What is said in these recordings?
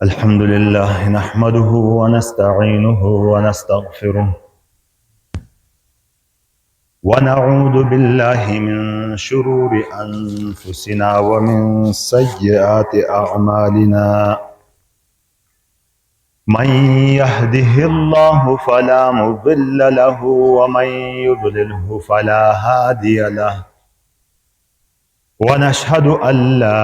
अल्हम्दुलिल्लाह नहमदुहु व नस्तईनुहु व नस्तगफिरुह व नऊज़ु बिल्लाहि मिन शुरूरि अनफुसिना व मिन सय्यिआति अअमालिना मन यहदिहिल्लाहु फला मुज़िल्ल लहु व मन युज़लिल्हु फला हादिय लहु व नशहदु अल्ला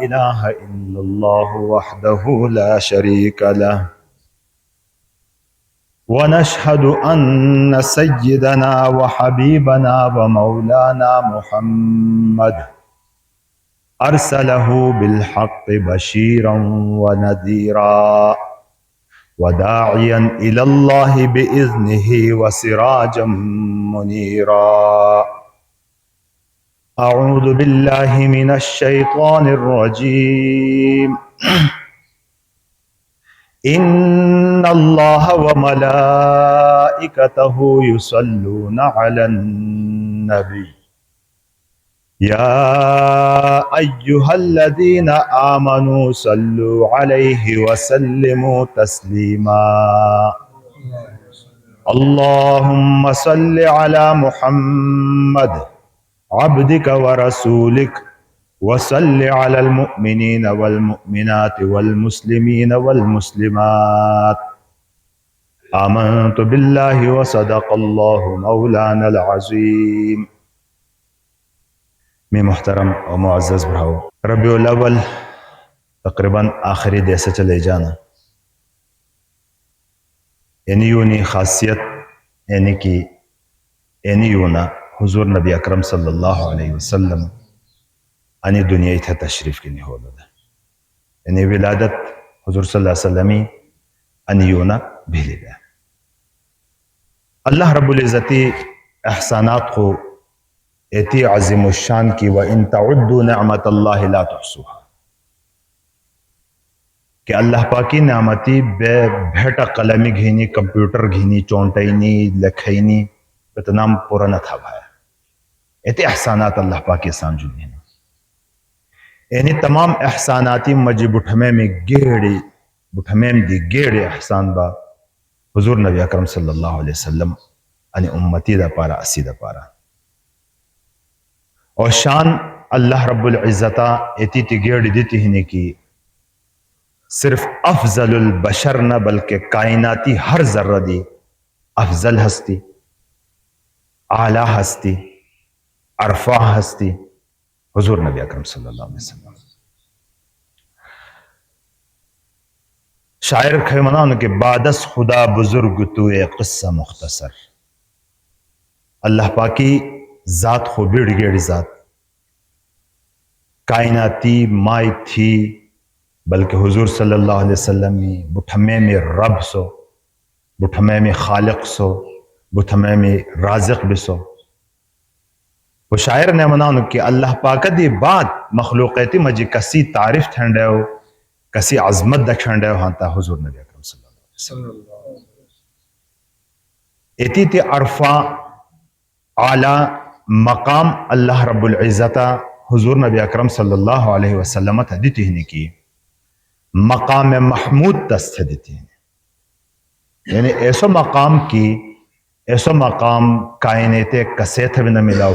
इलाहा इल्लल्लाहु वहदहु ला शरीक लहु व नशहदु अन्न सय्यिदना व हबीबना व मौलाना मुहम्मद अरसलहु बिलहक़्क़ि बशीरन व नज़ीरा व दाइयन इलल्लाहि बिइज़्निहि व सिराजम मुनीरा। अऊज़ु बिल्लाहि मिनश शैतानिर रजीम। इन्नल्लाह व मलाइकतहु युसल्लूना अलन नबी या अय्युहल्लज़ीना आमनू सल्लु अलैहि व सल्लिमू तस्लीमा। अल्लाहुम्मा सल्लि अला मुहम्मद अब्दिक व रसूलिक वसल्लि अलल मुअ्मिनीन वल मुअ्मिनात वल मुस्लिमीन वल मुस्लिमात। आमनतु बिल्लाहि व सदक़ल्लाहु मौलानल अज़ीम। मैं मुहतरम और मुअज़्ज़ज़ भाव, रबीउल अव्वल तकरीबन आखिरी दिन से चले जाना, यानी यूनी खासियत यानी कि यानी यूना हुजूर नबी अकरम सल्लल्लाहु अलैहि वसल्लम अनि दुनिया इथे तशरीफ की नहीं होता यानी विलादत हुजूर सल्लल्लाहु अलैहि वसल्लम अनि यूना भेले गया। अल्लाह रब्बुल इज़्ज़ती एहसानात को एती अज़ीम शान की व इन तउद्दु निअमतल्लाहि ला तुहसूहा कि अल्लाह पाकी नेमती बे भेटा कलमी घीनी कंप्यूटर घीनी चौंटैनी लखैनी इतनाम पूरा न था भाया एते एहसानात अल्लाह पाकी सान जुनी यानी तमाम एहसानाती मजी बुठमे में गेड़ी बुठमे दी गेड़ी एहसान बा हुजूर नबी अकरम सल्लल्लाहु अलैहि वसल्लम अनि उम्मती दा पारा असी दा पारा और शान अल्लाह रब्बुल इज़्ज़ता एती ती गेड़ी देती ही कि सिर्फ अफजलुल बशर न बल्कि कायनाती हर जर्रा दी अफजल हस्ती, आला हस्ती, अरफा हस्ती हुजूर नबी अकरम सल्लल्लाहु अलैहि वसल्लम। शायर खे मना उनके बादस खुदा बुजुर्ग तू ए किस्सा मुख्तसर। अल्लाह पाकी जात खो बिड़ गेड़ जात कायनाती माई थी बल्कि हुजूर सल्लल्लाहु अलैहि वसल्लम में बुठमे में रब सो, बुठमे में खालिक सो, बुठमे में राज़िक बिसो। वो शायर ने मना कि अल्लाह पाक दी बात मखलूक़ाती मजी कसी तारीफ ठंडे हो कसी अजमत दखंडे हो हाँ हुजूर नबी अकरम सल्लल्लाहु अलैहि वसल्लम एती ते अरफा आला मकाम अल्लाह रब्बुल इज़्ज़ता हुजूर नबी अकरम सल्लल्लाहु अलैहि वसल्लम देती है कि मकाम महमूद दस्त देती है यानी ऐसो मकाम की ऐसो मकाम कायनेते कसे थे भी न मिला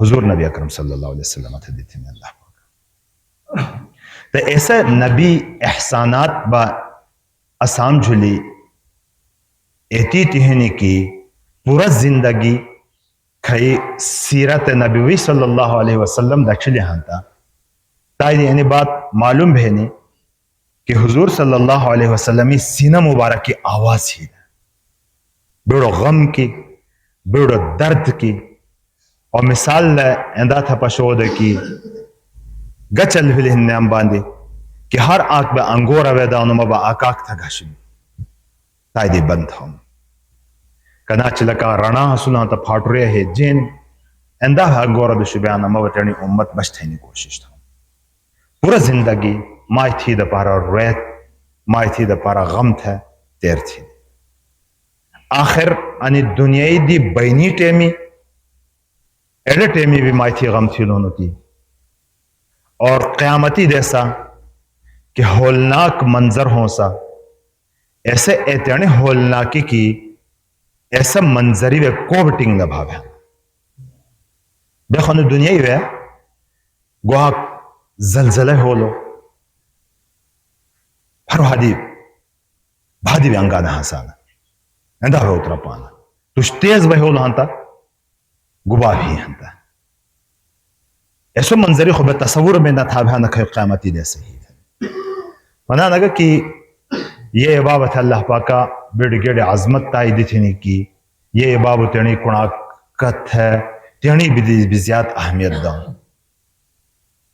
हुजूर नबी अकरम सल्लल्लाहु अलैहि वसल्लम थे देती है अल्लाह तो ऐसे नबी एहसानात बा असाम झुली एती तिहनी की पूरा जिंदगी खई सीरत नबी सल्लल्लाहु अलैहि वसल्लम दक्षिली हांता ताई यानी बात मालूम है कि हुजूर सल्लल्लाहु अलैहि वसल्लम की सीना मुबारक की आवाज ही बेड़ो गम की बेड़ो दर्द की और मिसाल ऐंदा था पशोद की गचल हिन्याम बांधी कि हर आंख में अंगोर अवेदा उनमें आकाक था घाशी ताइदी बंद हम कना चिलका रणा हसुना तो फाटुरे है जेन ऐंदा अंगोर दुशुबयान मवटनी उम्मत बचने कोशिश था पूरा जिंदगी माई थी द पारा रेत माई थी द पारा गम था तेर थी आखिर अनि दुनियाई दी बैनी टेमी एडे टेमी भी माई थी गम थी दोनों की और क़यामती जैसा कि होलनाक मंजर हो सा ऐसे एतने होलनाकी की ऐसा मंजरी वे कोबटिंग न भावे बेखन दुनिया ही वे गोहा जलजले होलो हर हादी भादी वे अंगा नहासाना एंदा वे उतरा पाना तुझ तेज वे होलो हंता गुबा भी हंता ऐसो मंजरी खुब तस्वुर में न था भयानक क़यामती दे सही मना लगा कि ये इबाबत अल्लाह पाका बेड़ गेड़ आजमत ताई दिथनी की ये इबाबत तेणी कुणाकत है तेणी भी ज्यादा अहमियत दां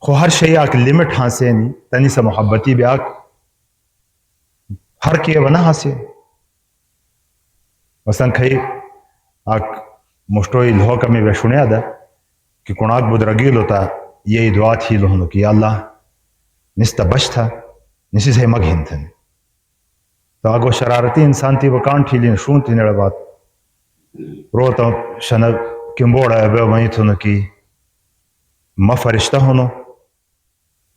खो हर शे आक लिमिट हासे नहीं तनी से मोहब्बती भी आक हर के बना हासे मसन खई आक मुश्तोई लोह कमी वे शुने दा कि कुणाक बुदरगील होता ये दुआ थी लोहनो कि अल्लाह निस्ता बच था निसी से मगहिन थे तो आगो शरारती इंसान थी वो कान ठीली शून थी नेड़ा बात रो तो शन किम्बोड़ा है वहीं थो न कि म फरिश्ता होनो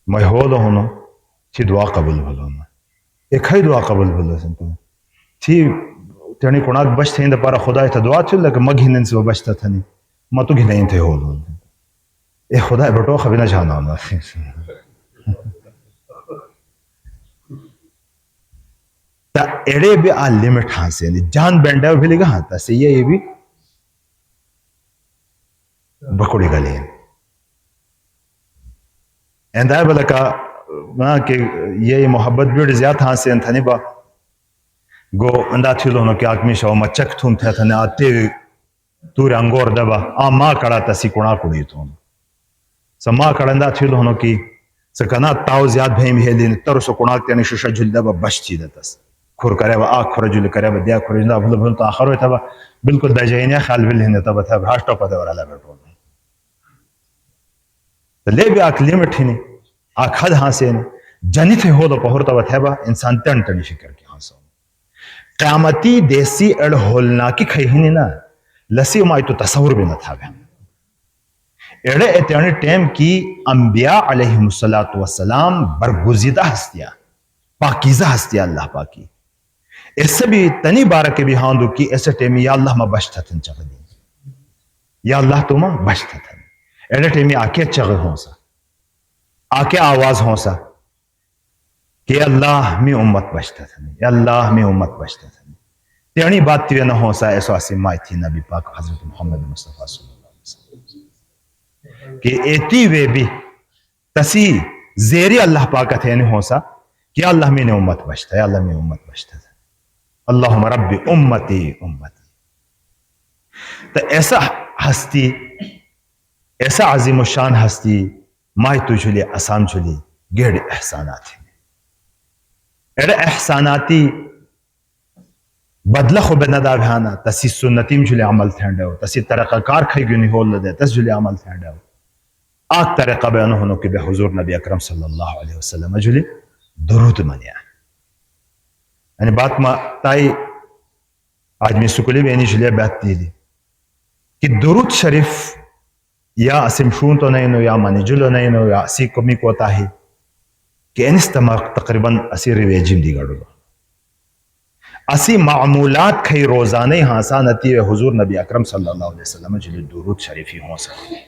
मैं होलो होनो थी दुआ कबूल भलो न एक ही दुआ कबूल भलो संतो थी तेणी कुणाक बच थे पारा खुदा था दुआ थी लगे मगहिन से वो बचता था नहीं म तो घिन थे होलो ए खुदा बटो खबी ना जाना होना एड़े भी आ लिमिट हासे जान बैंडा भी लिखा हाथा से ये भी बकुड़ी गले एंदा बला का ना कि ये मोहब्बत भी ज्यादा हासे अंथनी बा गो अंदा थिलो न कि आदमी शो मचक थुम थे थने आते तू रंगोर दबा आ मां कड़ा तसी कुणा कुड़ी थुम समा कड़ंदा थिलो न कि सकना ताव ज्यादा भेम हेलिन तरसो कुणा तेने शुशा झुल दबा बचती दतस खुर करे आ खुर जुल करे दिया खुर जुल भूल भूल तो आखिर होता बा बिल्कुल दजैनिया ख्याल बिल हिंद तब था भ्राष्ट पदे वाला बेटो तो ले भी आक लिमिट ही नहीं आख हद हासे जनित थे हो तो पहुर तब था बा इंसान तन तन शिकर के हासो क़यामती देसी अड़ होलना की खई ही ना लसी माई तो तस्वुर भी न था एड़े एतने टाइम की अंबिया अलैहिमुस्सलातु वस्सलाम बरगुज़ीदा हस्तियां पाकीज़ा हस्तियां अल्लाह पाकी इससे भी तनी बार के भी हांदू की ऐसे टेमी या अल्लाह मा बचता थन चगदी या अल्लाह तुम बचता थन एडे टेमी आके चग होसा आके आवाज होसा कि अल्लाह में उम्मत बचता थन या अल्लाह में उम्मत बचता थन तेणी बात तिवे न होसा ऐसो आसी माई थी नबी पाक हजरत मोहम्मद मुस्तफा सल्लल्लाहु अलैहि वसल्लम कि एती वे भी तसी जेरी अल्लाह पाक थे ने होसा कि अल्लाह में उम्मत बचता है अल्लाह में उम्मत बचता है अल्लाहुम्मा रब्बी उम्मती उम्मती तो ऐसा हस्ती ऐसा अजीम शान हस्ती माई तुझुली आसान झुली गेड़ एहसानाती एड़े एहसानाती बदला खुब नदा भयाना तसी सुन्नतीम झुले अमल थेंडो तसी तरक़ाकार खई गुनी होल दे तस झुले अमल थेंडो आक तरीका बयान होनो कि बे हुजूर नबी अकरम सल्लल्लाहु अलैहि वसल्लम झुले दुरूद मनिया यानी बात मा ताई आदमी सुकुली बेनी झुले बात दी कि दुरूद शरीफ या असिम शून तो नहीं नो या मानी जुलो नहीं नो या असी कमी को ताही कि इनस्तमा तकरीबन असी रिवेजिम दी गड़ो असी मामूलात खई रोजाने हासानती व हुजूर नबी अकरम सल्लल्लाहु अलैहि वसल्लम झुले दुरूद शरीफी हो सके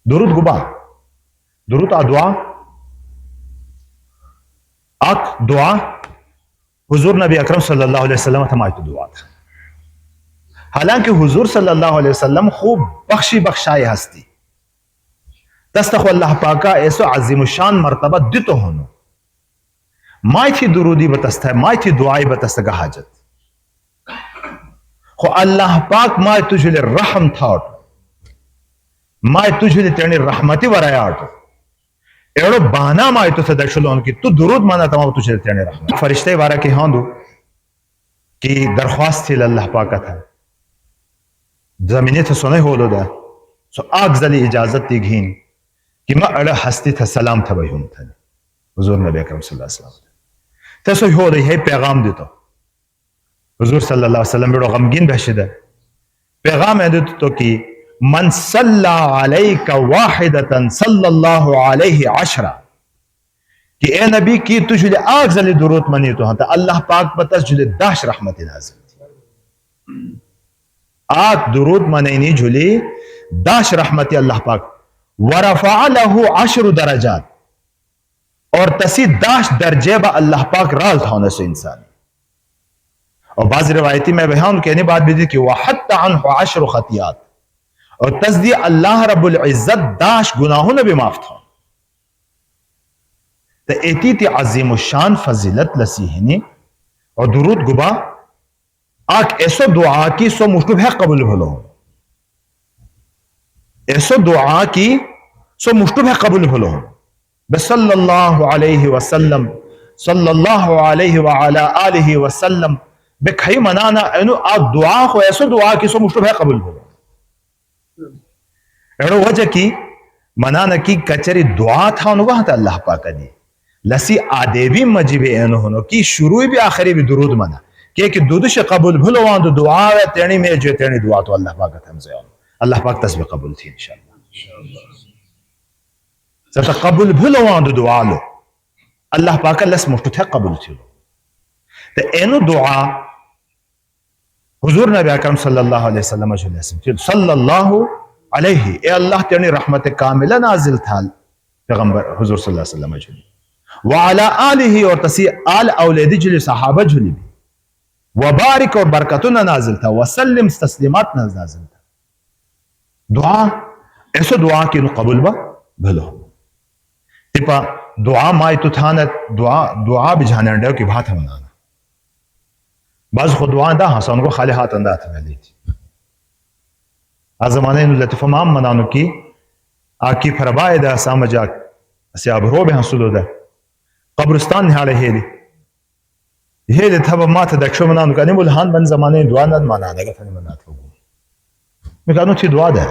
दुरूद गुबा दुरूद आ दुआ आक दुआ हुजूर नबी अकरम सल्लल्लाहु अलैहि वसल्लम थमाई दुआ था हालांकि हुजूर सल्लल्लाहु अलैहि वसल्लम खूब बख्शी बख्शाई हस्ती तस्तख अल्लाह पाका ऐसो अजीम शान मर्तबा दितो होनो माई थी दुरूदी बतस्ता है माई थी दुआई बतस्ता हाजत खो अल्लाह पाक माई तुझे रहम था माई तुझे तेणी रहमती वरायाट एड़ो बहाना माई तो दर्शलो कि तू दुरूद माना तमाम तुझे तेणे रहमत फरिश्ते वारा के हांदू कि दरख्वास्त थी अल्लाह पाका था जमीने थे सोने हो लो दा सो आग जली इजाजत दी घीन कि मैं अड़ हस्ती था सलाम था भाई हम था हुजूर नबी अकरम सल्लल्लाहु अलैहि वसल्लम तसो हो रही है पैगाम देतो हुजूर सल्लल्लाहु अलैहि वसल्लम बड़ो गमगीन बहशिदा पैगाम है देतो तो कि मन सल्ला अलैका वाहिदतन सल्लल्लाहु अलैहि अशरा कि ए नबी की तु जुले आग जली दुरूद मनी तो हंता अल्लाह पाक बतस जुले दाश रहमत नाज़िल थी आग दुरूद मनैनी जुली दाश रहमत अल्लाह पाक वरफा लहू अशरु दरजात और तसी दाश दर्जे बा अल्लाह पाक राल था से इंसान और बाज रिवायती में बयान कहने बात भी थी कि वहत्त अन्हु अशरु खतियात और तस्दी अल्लाह रब्बुल इज्जत दाश गुनाहों ने भी माफ था तो एती ती अजीम शान फजीलत लसीहनी और दुरूद गुबा आक ऐसो दुआ की सो मुश्किल है कबूल भलो ऐसो दुआ की सो मुश्किल है कबूल भलो सल्लल्लाहु अलैहि वसल्लम सल्लल्लाहु अलैहि व अला आलिहि वसल्लम बेखई मनाना एनु आ दुआ को ऐसो दुआ की सो मुश्किल है कबूल भलो एड़ो वजह की मनाना की कचरी दुआ था वहां था अल्लाह पाक दी लसी आदेवी मजीबे एनो होनो की शुरू भी आखिरी भी दुरूद मना कि दुदुश कबूल भलो वहां तो दुआ है तेणी में जो तेणी दुआ तो अल्लाह पाक हमसे अल्लाह पाक तस्बीह कबूल थी इंशाअल्लाह सता कबूल भलो वहां तो दुआ लो अल्लाह पाक लस मुफ्त है कबूल थी तो एनो दुआ हुजूर नबी अकरम सल्लल्लाहु अलैहि वसल्लम सल्लल्लाहु अलैहि ए अल्लाह तेणी रहमत कामिला नाजिल था पैगंबर हुजूर सल्लल्लाहु अलैहि वसल्लम व अला आलिहि और तसी आल औलादी जुली सहाबा जुली भी वबारिक और बरकतुन नाजिल था वसल्लिम तस्लीमात नाजिल था दुआ ऐसो दुआ की नु कबूल बा भलो तिपा दुआ माई तो थाना दुआ भी जाने डे की बात है मनाना बस खुद दुआ दा हसन को खाली हाथ अंदा था वाली थी आ जमाने नु लतिफ माम मनानो की आकी फरबाए दा समझा से अब रो be हसुलो दा कब्रिस्तान हाले हेले थब माथ दक्षो मनानो का निबुल हान बन जमाने दुआ न मनाने का फनी मनात लोगों मैं कहनो थी दुआ दा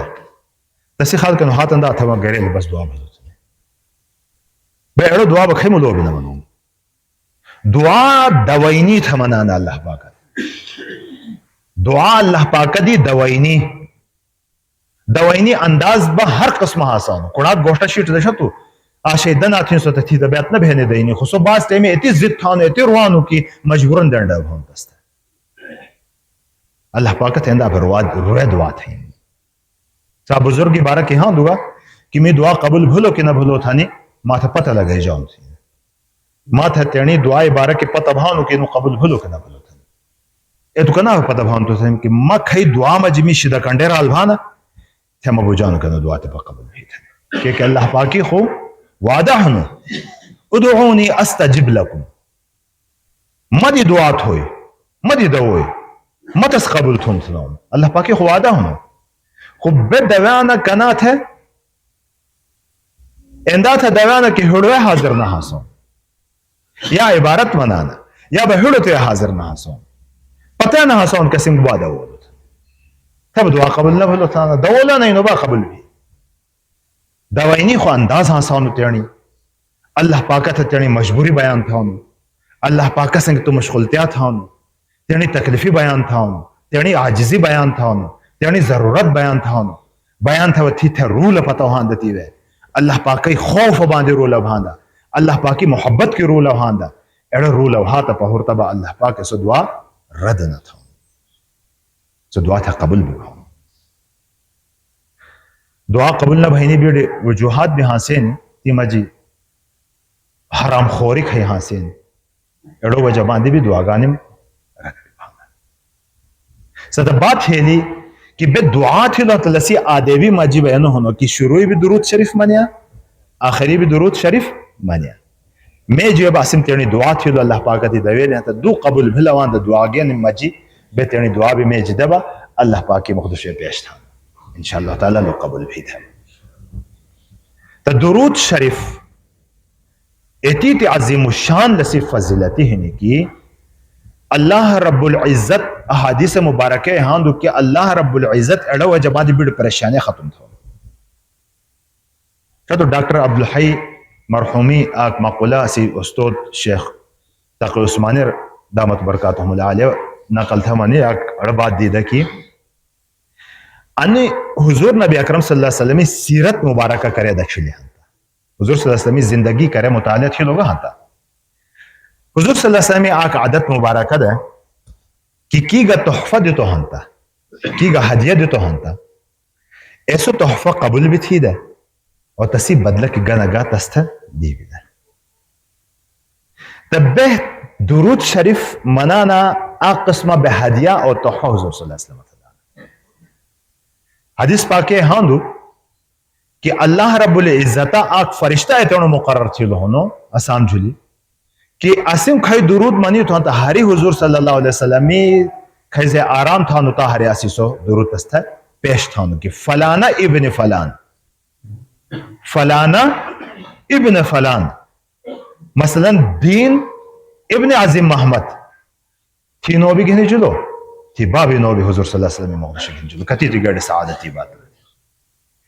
तसी खाल कनो हाथ अंदा था गरे बस दुआ भलो बेड़ो दुआ बखे मुलो भी न मनो दुआ दवाइनी था मनाना अल्लाह पाक दुआ अल्लाह पाक दी दवाइनी अंदाज बा हर किस्म आसान कुणात गोष्ट शीट दशा तू आशेदन आथी सो थी दबियत न बहने देनी खुसो बास टाइम इतनी जिद थानो इतनी रुआनो की मजबूरन दंडा भवन दस्ता अल्लाह पाक तेंदा बरवाद रुए दुआ थी सा बुजुर्ग की बारह के हां दुआ कि मैं दुआ कबूल भूलो कि ना भूलो थानी माथा पता लगे जाऊं थी माथा तेणी दुआ बारह के पता भानो कि नु कबूल भूलो कि ना भूलो थानी ए तो कना पता भान तो था कि म खई दुआ में जिमी शिदा कंडेरा अलभाना थे मबू जानो कना दुआ ते कबूल भी था कि अल्लाह पाकी खो वादा हनु उदऊनी अस्तजिब लकुम मदी दुआ थोय मदी दवोय मतस कबूल थुम सलाम अल्लाह पाकी खो वादा हनु खूब दवाना कना थे इंदा था दवाना कि हुड़वे हाजिर ना हासो या इबारत मनाना या बहुड़ तो हाजिर ना हासो पता ना हासो उनका सिंह वादा वो तब दुआ कबूल ना भलो था दवोला नहीं नुबा कबूल भी दवाइनी खो अंदाज हासान तेणी अल्लाह पाक था तेणी मजबूरी बयान था अल्लाह पाक संग तो मशगुलतिया था तेणी तकलीफी बयान था तेणी आजिजी बयान था तेणी जरूरत बयान था थी थे रूल पता वहां दती वे अल्लाह पाक खौफ बांधे रूल भांदा अल्लाह पाक की मोहब्बत की रूल भांदा एड़ो रूल वहा था पहुर तबा अल्लाह पाक सो दुआ रद न था सो दुआ था कबूल भी दुआ कबूल न भईनी भी वजूहात भी हासिन तीमा जी हराम खोरी खई हासिन एड़ो वजह बांधी भी दुआ गाने सदा बात हेली कि बे दुआ थी लो तलसी आदेवी माजी बयान होनो कि शुरू भी दुरूद शरीफ मनिया आखिरी भी दुरूद शरीफ मनिया मैं जो बासिम तेरी दुआ थी लो अल्लाह पाक दी दवे ने दु कबूल भलवान द दुआ गे ने माजी बे तेरी दुआ भी मैं जदबा अल्लाह पाक की मुकद्दस पेश था इंशाअल्लाह ताला लो कबूल भी था तो दुरूद शरीफ एती अजीम शान लसी फजीलती है कि अल्लाह रब्बुल इज्जत अहादीस मुबारक हां दो कि अल्लाह रब्बुल इज्जत एड़ो जबाद बिड़ परेशानी खत्म था तो डॉक्टर अब्दुल हई मरहूमी आक मकुला सी उस्ताद शेख तक़ी उस्मानी दामत बरकातहुम अलैह नकल था मने एक बात दीदा कि अन्य हुजूर नबी अकरम सल्लल्लाहु अलैहि वसल्लम सीरत मुबारक करे दक्षिण हुजूर सल्लल्लाहु अलैहि वसल्लम जिंदगी करे मुताले थी लोग हाता हुजूर सल्लल्लाहु अलैहि वसल्लम आक आदत मुबारक है कि कीगा तोहफा दे तो हंता कीगा हदिया दे तो हंता ऐसो तोहफा कबूल भी थी दे और तसी बदला की गनगा तस्थ दी भी दे तब्बे दुरूद शरीफ मनाना आ कस्मा बेहदिया और तोहफा हुजूर सल्लल्लाहु अलैहि वसल्लम हदीस पाके हांदू कि अल्लाह रब्बुल इज्जता आक फरिश्ता एतनो मुकर्रर थी लोनो आसाम झुली कि असिम खाई दुरूद मनी तो हरी हुजूर सल्लल्लाहु अलैहि वसल्लम खाई से आराम था नुता हरे आसीसो दुरूद तस्था पेश था कि फलाना इब्न फलान फलाना इब्न फलान मसलन दीन इब्न आजिम मोहम्मद थी नो भी गिने जुलो थी बाबी नो भी हुजूर सल्लल्लाहु अलैहि वसल्लम मोहम्मद गिने जुलो कती ती गड़ सादती बात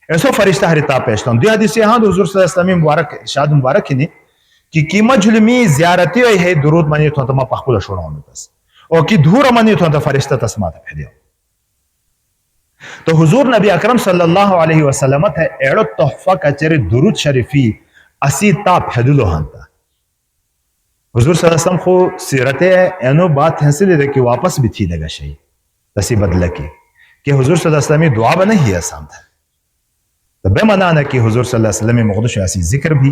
ऐसो फरिश्ता हरिता पेश था दो हदीस यहां हुजूर सल्लल्लाहु अलैहि वसल्लम मुबारक इरशाद मुबारक ही कि कीमत झुलमी जियारती है दुरूद मनी तो मा पखुला छोड़ाऊं तस और कि धूर मनी तो फरिश्ता तस्मा था फेदियो तो हुजूर नबी अकरम सल्लल्लाहु अलैहि वसल्लम थे एड़ो तोहफा कचरे दुरूद शरीफी असी ता फेदुलो हंता हुजूर सल्लल्लाहु अलैहि वसल्लम को सीरते एनो बात हासिल है कि वापस भी थी लगा शई तसी बदल के कि हुजूर सल्लल्लाहु अलैहि वसल्लम दुआ बने ही आसान था तो बेमना ना कि हुजूर सल्लल्लाहु अलैहि वसल्लम मुक़द्दस ऐसी जिक्र भी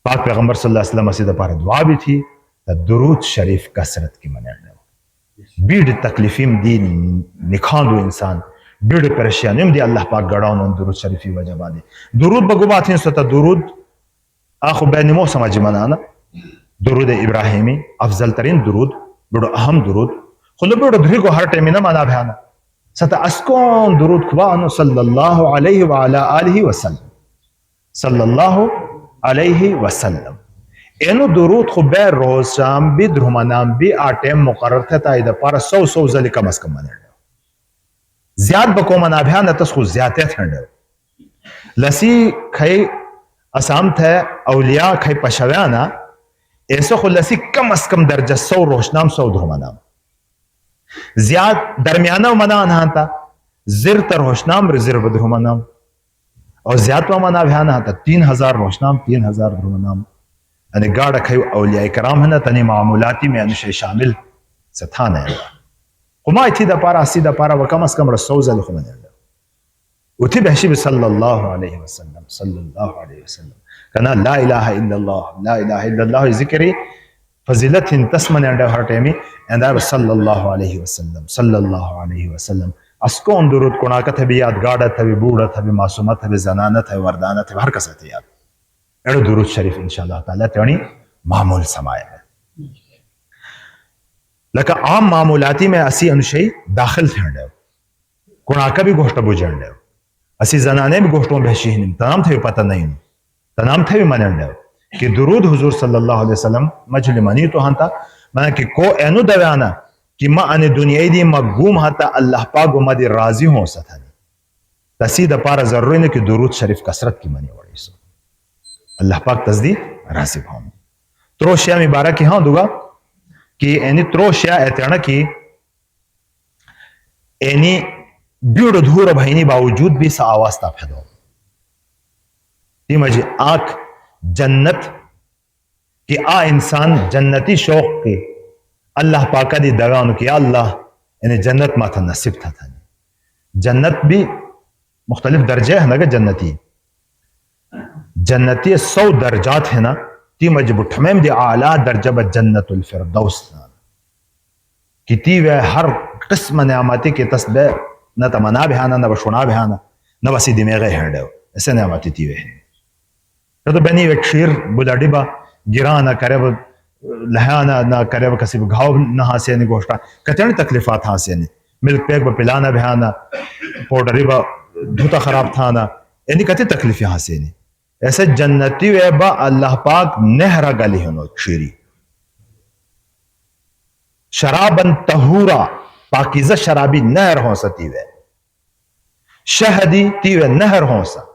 पाक पैगंबर सल्लल्लाहु अलैहि वसल्लम से पर दुआ भी थी तो दुरूद शरीफ कसरत की मने बीड़ तकलीफीम दी निखांदो इंसान बीड़ परेशानियों दी अल्लाह पाक गड़ाउन दुरूद शरीफी वजह बादे दुरूद बगुबात हैं सता दुरूद आखो बैनिमो समझ मनाना दुरूद इब्राहिमी अफजल तरीन दुरूद बड़ो अहम दुरूद खुद बड़ो धुरी को हर टाइम ना माना भयाना सता अस्कोन दुरूद खुबानो सल्लल्लाहु अलैहि व अला आलिहि वसल्लम सल्लल्लाहु अलैहि वसल्लम एनो दुरूद खुबे रोज शाम भी द्रुमनाम भी आटे मुकर्रर थे ताइद पर 100 जली कम अज कम मने ज्याद बको मना भयान तस खु ज्याते ठंड लसी खई असाम थे औलिया खई पशव्याना ऐसो खु लसी कम अज कम दर्जा 100 रोशनाम 100 द्रुमनाम ज्याद दरमियाना मना अनहाता जिर तर रोशनाम जिर द्रुमनाम और ज्यादा मना भयान था 3000 रोशनाम 3000 द्रुमनाम यानी गाढ़ खयु औलिया कराम है ना तनी मामूलाती में अनुशय शामिल सथान है खुमा इथी दपारा अस्सी दपारा व कम अज कम रसौ जल खुमन उठी बहशी भी सल्लल्लाहु अलैहि वसल्लम कना ला इलाहा इल्लल्लाह जिक्री फजीलत हिन तस्मन अंडे हर टाइमी एंदा सल्लल्लाहु अलैहि वसल्लम अस्को दुरूद कुणाकत है भी याद गाड़त है भी बूढ़त है भी मासूमत है भी जनानत है वरदानत है हर कसत याद एड़ो दुरूद शरीफ इंशाअल्लाह ताला तेणी मामूल समाया है लका आम मामूलाती में असी अनुशय दाखिल थे कुणाका भी गोष्ट बुझंड असी जनाने भी गोष्टों बहशी तनाम थे पता नहीं तनाम थे भी मनंड कि दुरूद हुजूर सल्लल्लाहु अलैहि वसल्लम मजल मनी तो हंता मैं कि को एनु दवाना कि मा अने दुनिया दी मगूम हता अल्लाह पाक मदी राजी हो सथनी तसीद पारा जरूरी ने कि दुरूद शरीफ कसरत की मनी वड़ी सो अल्लाह पाक तस्दी राजी हो त्रोशिया मुबारक की हाँ दुगा कि एनी त्रोशिया एतण की एनी बीड़ धूर भईनी बावजूद भी सा आवाज ता फदो ती मजी आंख जन्नत कि आ इंसान जन्नती शौक के अल्लाह पाका दी दगा कि अल्लाह इन्हें जन्नत माथा नसीब था जन्नत भी मुख्तलिफ दर्जे है ना जन्नती जन्नती 100 दर्जात है ना ती मजबूठमें दी आला दर्जा ब जन्नतुल फिरदौस कि ती वे हर किस्म नियामती के तस्बे न तमना बहाना न बशुना बहाना न बसी दिमेगे हेंडे ऐसे नियामती ती वे तो बनी वे खीर बुलाडिबा गिरा न करे लहाना ना करे कसी घाव न हासे ने गोष्टा कतनी तकलीफात हासे ने मिल्क पैक ब पिलाना बहाना पाउडरी ब धूता खराब था ना यानी कति तकलीफ हासे ने ऐसे जन्नती वे बा अल्लाह पाक नहरा गली हनो खीरी शराबन तहूरा पाकिज़ा शराबी नहर हो सती वे शहदी तीवे नहर हो सा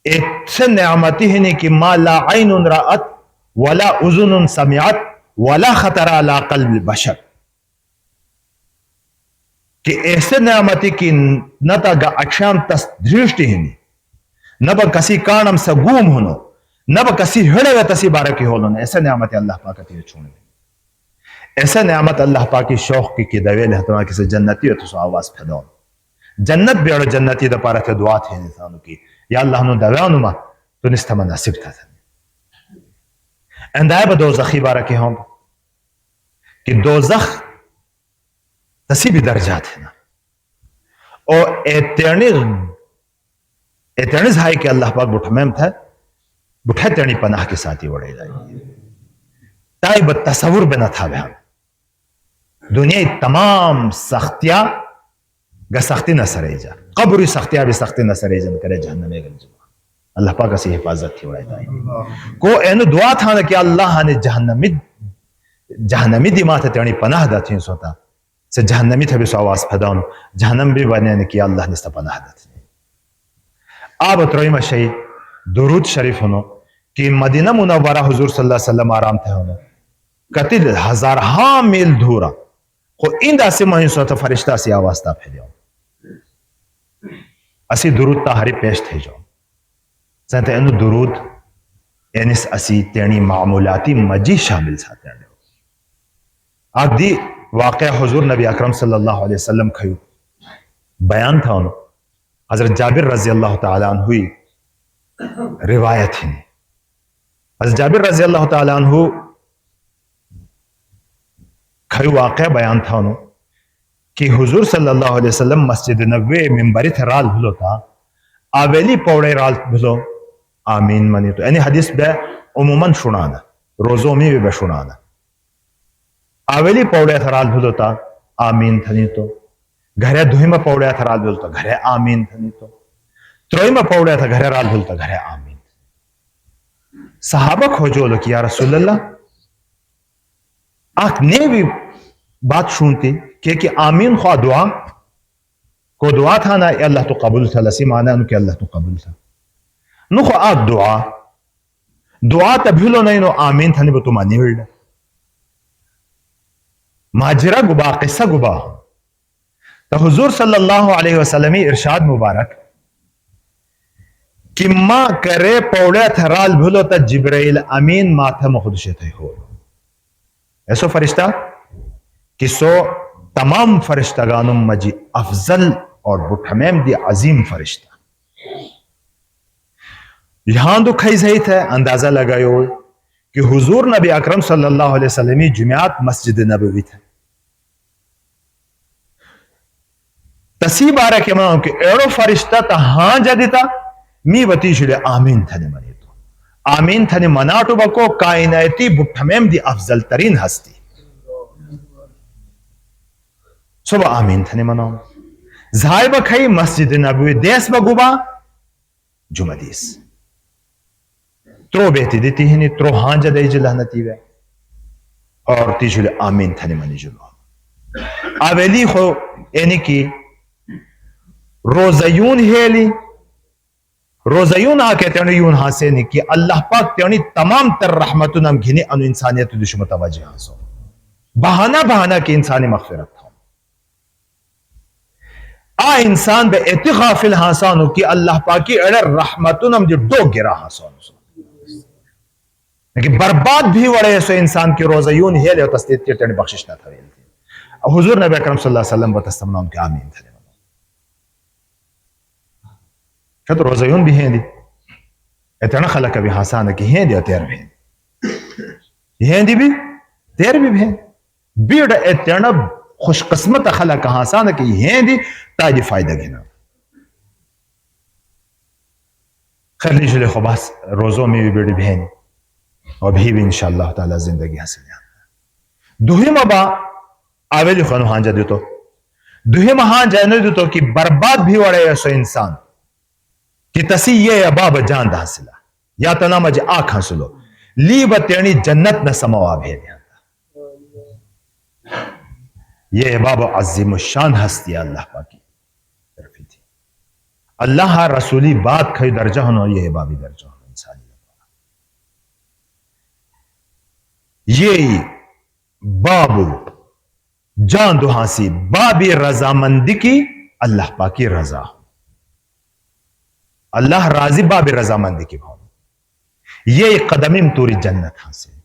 एक नियामती है ने कि मा ला ऐनुन राअत वला उज़ुनुन समिअत वला खतरा अला क़ल्ब बशर कि ऐसे नियामती की न तगा अक्षाम तस दृष्टि है न ब कसी कानम से गुम होनो न ब कसी हड़े व तसी बारह की होलो ने ऐसा नियामत अल्लाह पाक की छोड़ दे ऐसा नियामत अल्लाह पाक की शौक की दवेल है तुम्हारे किसी जन्नती हो तो आवाज फैलाओ जन्नत भी और जन्नती द पारा थे दुआ थे इंसानों की या अल्लाह नो दवानुमा तो निस्ता मुनासिब था अंदाय ब दोज़खी बारह के हों कि दोज़ख तसी भी दर्जात है ना और एतर्निज हाई के अल्लाह पाक बुठमेम था बुठा तेरनी पनाह के साथ ही वड़े जाए ताई ब तसवुर बिना था बयान दुनिया तमाम सख्तियां ग सख्ती न सरेजा कब्र सख्तियां भी सख्ती न सरेजन करे जहन्नम में गंज अल्लाह पाक से हिफाजत थी वड़े जाए को एनु दुआ था ना कि अल्लाह ने जहन्नमी दिमाग तेरनी पनाह दा थी सोता से जहन्नमी थे भी सो आवाज फदाउन जहन्नम भी बने ने कि अल्लाह ने स्ता पनाह दा थी आब त्रोइम शई दुरूद शरीफ होनो कि मदीना मुनव्वरा हुजूर सल्लल्लाहु अलैहि वसल्लम आराम थे होनो कतिल हजार हाँ मील दूरा को इंदा से मही सोता फरिश्ता से आवाज ता फैलियो असी दुरूद ताहरी पेश थे जो संते एनु दुरूद एनिस असी तेनी मामूलाती मजी शामिल साथे आग दी वाक़या हुजूर नबी अकरम सल्लल्लाहु अलैहि वसल्लम खयू बयान था उन्हों हजरत जाबिर रजी अल्लाह तआला अन्हु रिवायत है हजरत जाबिर रजी अल्लाह तआला अन्हु खयू वाक़या बयान था उन्हों कि हुजूर सल्लल्लाहु अलैहि वसल्लम मस्जिद नबवी मिंबरी थे राल भलो था आवेली पौड़े राल भलो आमीन मनी तो यानी हदीस बे उमूमन शुनाना रोजों में भी शुनाना आवेली पौड़े थराल भूलता आमीन थनी तो घरे दुहिमा पौड़े थराल भूलता घरे आमीन थनी तो त्रोइमा पौड़े था घरे राल भूलता घरे आमीन सहाबा खोजो लो कि या रसूल अल्लाह आख ने भी बात सुनती कि आमीन ख्वा दुआ को दुआ था ना अल्लाह तो कबूल था लसी माना उनके अल्लाह तो कबूल था नु खो आख दुआ तभिलो नहीं नो आमीन थनी वो तुम आनी विड़ माजरा गुबा किस्सा गुबा तो हुजूर सल्लल्लाहु अलैहि वसल्लम इरशाद मुबारक कि मां करे पौड़े थराल भूलो त जिब्राइल अमीन माथा मखुदशे थे हो ऐसो फरिश्ता कि सो तमाम फरिश्तागानों मजी अफजल और बुठमेम दी अजीम फरिश्ता यहां तो खई सही थे अंदाजा लगायो कि हुजूर नबी अकरम सल्लल्लाहु अलैहि वसल्लम जुमियात मस्जिद नबवी थे तसी बारा के मां के एड़ो फरिश्ता ता हां जदिता मी वती जुड़े आमीन थने मने तो आमीन थने मनाटो बको कायनाती बुठमेम दी अफजल तरीन हस्ती सुबह आमीन थने मनो जायब खई मस्जिद नबवी देश बगुबा जुमदीस त्रो बेती देती है त्रो हां जदे जलहनती वे और तीजुले आमीन थने मनी जुलो आवेली खो यानी कि रोज़यून हेली रोज़यून आ कहते हैं यून हासे ने कि अल्लाह पाक तेनी तमाम तर रहमतुन हम घिने अनु इंसानियत दुश मुतवज्जिह हासो बहाना की इंसानी मगफिरत हो आ इंसान बे इति गाफिल हासानो कि अल्लाह पाक की अड़े रहमतुन हम जो डो गिरा हासो लेकिन बर्बाद भी वड़े सो इंसान की रोज़यून हेले और तस्दीक के तेनी बख्शिश ना था हुजूर नबी अकरम सल्लल्लाहु अलैहि वसल्लम बतस्तमना उनके आमीन थे तो रोज़यून भी हैं दी इतना खलक भी हासान कि हैं दी तेर भी हैं दी भी तेर भी हैं बीड़ इतना खुशकिस्मत खलक हासान कि हैं दी ताजी फायदा गिना खैर लीजिए खुबास रोज़ों में भी बीड़ भी हैं और भी इंशाअल्लाह ताला जिंदगी हासिल दुहिमा बा आवेली खनु हां जा तो दुहिमा हां जाने दो तो कि बर्बाद भी वड़े सो इंसान कि तसी ये अबाब जान हासिला या तना मज आख हासिलो ली बतेणी जन्नत न समावा भेद ये अबाब अजीम शान हस्ती अल्लाह पाकी तरफी थी अल्लाह रसूली बात खई दर्जा होना ये अबाबी दर्जा होना इंसानी ये बाबू जान दुहासी बाबी रजामंदी की अल्लाह पाकी रजा अल्लाह राजी बाब रजामंदी की भाव ये कदमिम तूरी जन्नत हासिल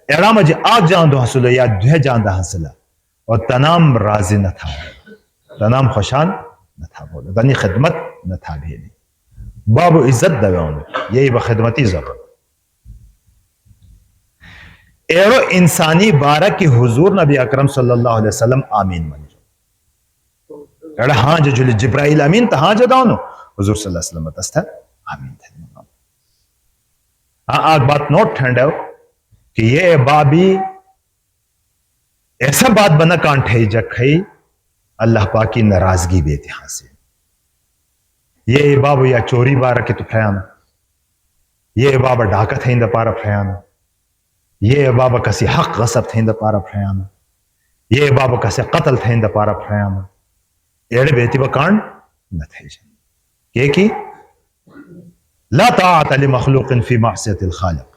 एड़ा मुझे आज जान दो हंसलो या दुह जान दा हंसला और तनाम राजी न था तनाम खुशान न था बोलो तनी खिदमत न था भेली बाबू इज्जत दवाऊं यही बखिदमती जरूरत एरो इंसानी बारह की हुजूर नबी अकरम सल्लल्लाहु अलैहि वसल्लम आमीन मन एड़ा हाँ जो जुली जिब्राइल अमीन तो हाँ जो दानो हुजूर सल्लल्लाहु अलैहि वसल्लम तस्ता आमीन थे हाँ आग बात नोट ठंडो कि ये बाबी ऐसा बात बना कांठ है जखई अल्लाह पाक की नाराजगी बेतिहा से ये बाबू या चोरी बार के तो फयान ये बाबा डाका थे इंद पारा फयान ये बाबा कसी हक गसब थे इंद पारा फयान ये बाबा कसे कत्ल थे इंद पारा फयान एड़े बेती कांड न थे ये की ला ताअत लि मखलूकिन फी मासियतिल खालिक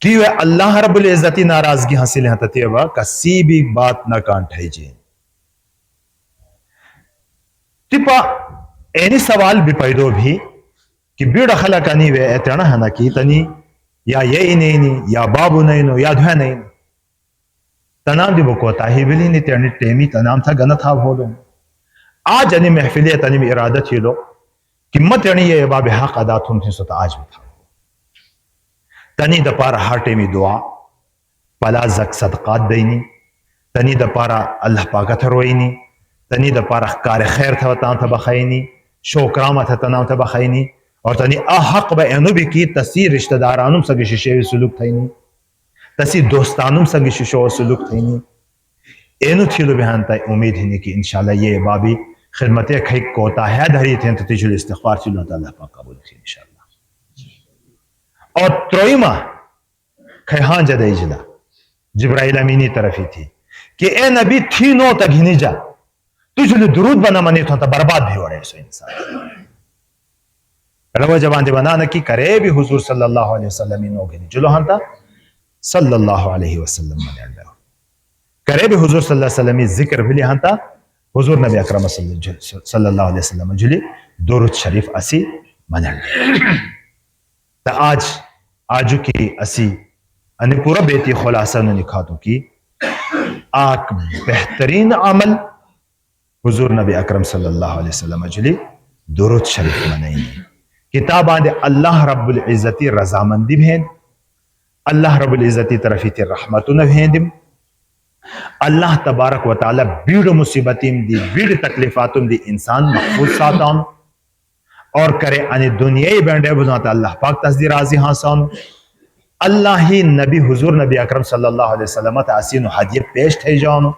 कि वे अल्लाह रब्बुल इज्जती नाराजगी हासिल है ततीबा कसी भी बात ना कांठ है जी तिपा एनी सवाल भी पैदो भी कि बीड़ खला कनी वे एतना है ना की तनी या ये नहीं या बाबू नहीं नो या धुआ नहीं तनाम दी बकोता ही बिली नहीं तेनी टेमी तनाम था गन था बोलो आज अनी महफिल तनी में इरादा थी लो कि मत ये बाब हक अदा तुम थी सोता आज भी था तनी दपारा हर टेमी दुआ पला जक सदकात देनी तनी दपारा अल्लाह पाक रोईनी तनी दपारा कार खैर था था बखैनी शोकरामा था तनाव था बखैनी और तनी अहक बनु भी की तसी रिश्तेदारानुम सगे शिशे सुलूक थईनी तसी दोस्तानुम सगे शिशो सुलूक थईनी एनु थीलो बयान तय उम्मीद है कि इंशाल्लाह ये बाबी खिदमत खई कोता है धरी थे तो तिजुल इस्तिगफार चिल्ला अल्लाह पाक कबूल की इंशाल्लाह और त्रोइमा खैहां जदे इजला जिब्राइल अमीनी तरफी थी कि ए नबी थी नो तक ही नहीं जा तुझे दुरूद बना मनी था बर्बाद भी हो रहे सो इंसान रवा जवान दे बना की करे भी हुजूर सल्लल्लाहु अलैहि वसल्लम नो गनी जुलो हंता सल्लल्लाहु अलैहि वसल्लम मन करे भी हुजूर सल्लल्लाहु अलैहि वसल्लम जिक्र भी हंता हुजूर नबी अकरम सल्लल्लाहु अलैहि वसल्लम जुली दुरूद शरीफ असी मन तो आज की असी अने पूरा बेती खुलासा ने लिखा तो की आक बेहतरीन अमल हुजूर नबी अकरम सल्लल्लाहु अलैहि वसल्लम जुली दुरूद शरीफ मनाई किताब आंदे अल्लाह रब्बुल इज्जती रजामंदी भेद अल्लाह रब्बुल इज्जती तरफी ते रहमतुन भेदिम अल्लाह तबारक व तआला बीड़ मुसीबतीम दी बीड़ तकलीफातुम दी इंसान महफूज सातान और करे अने दुनिया बैंडे बुझाता अल्लाह पाक तस्दीर राजी हासन अल्लाह ही नबी हुजूर नबी अकरम सल्लल्लाहु अलैहि वसल्लम ता असीन हदिया पेश थे जान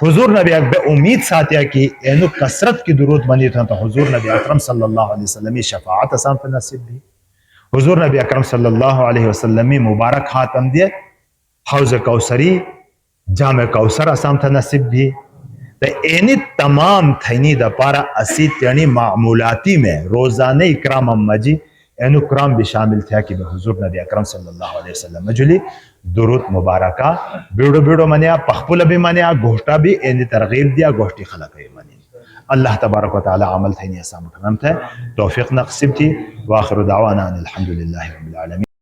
हुजूर नबी अकबर उम्मीद साथिया की एनु कसरत की दुरूद बनी था तो हुजूर नबी अकरम सल्लल्लाहु अलैहि वसल्लम शफाअत असान पे नसीब भी हुजूर नबी अकरम सल्लल्लाहु अलैहि वसल्लम मुबारक खातम दिए हौज कौसरी जाम कौसर असान था नसीब भी तो एनी तमाम थैनी दपारा असी त्यानी मामूलाती में रोजाना इकराम अम्माजी एनु कराम भी शामिल थे कि हुजूर नबी अकरम सल्लल्लाहु अलैहि वसल्लम जुली दुरूद मुबारका बीड़ो बीड़ो मनिया पखपुल भी मनिया गोष्टा भी एनी तरगीब दिया गोष्टी खलक मनी अल्लाह तबारक व तआला अमल थैनी असाम थे तौफीक नसीब थी वाखिर दावाना अनिल हम्दुलिल्लाहि रब्बिल आलमीन।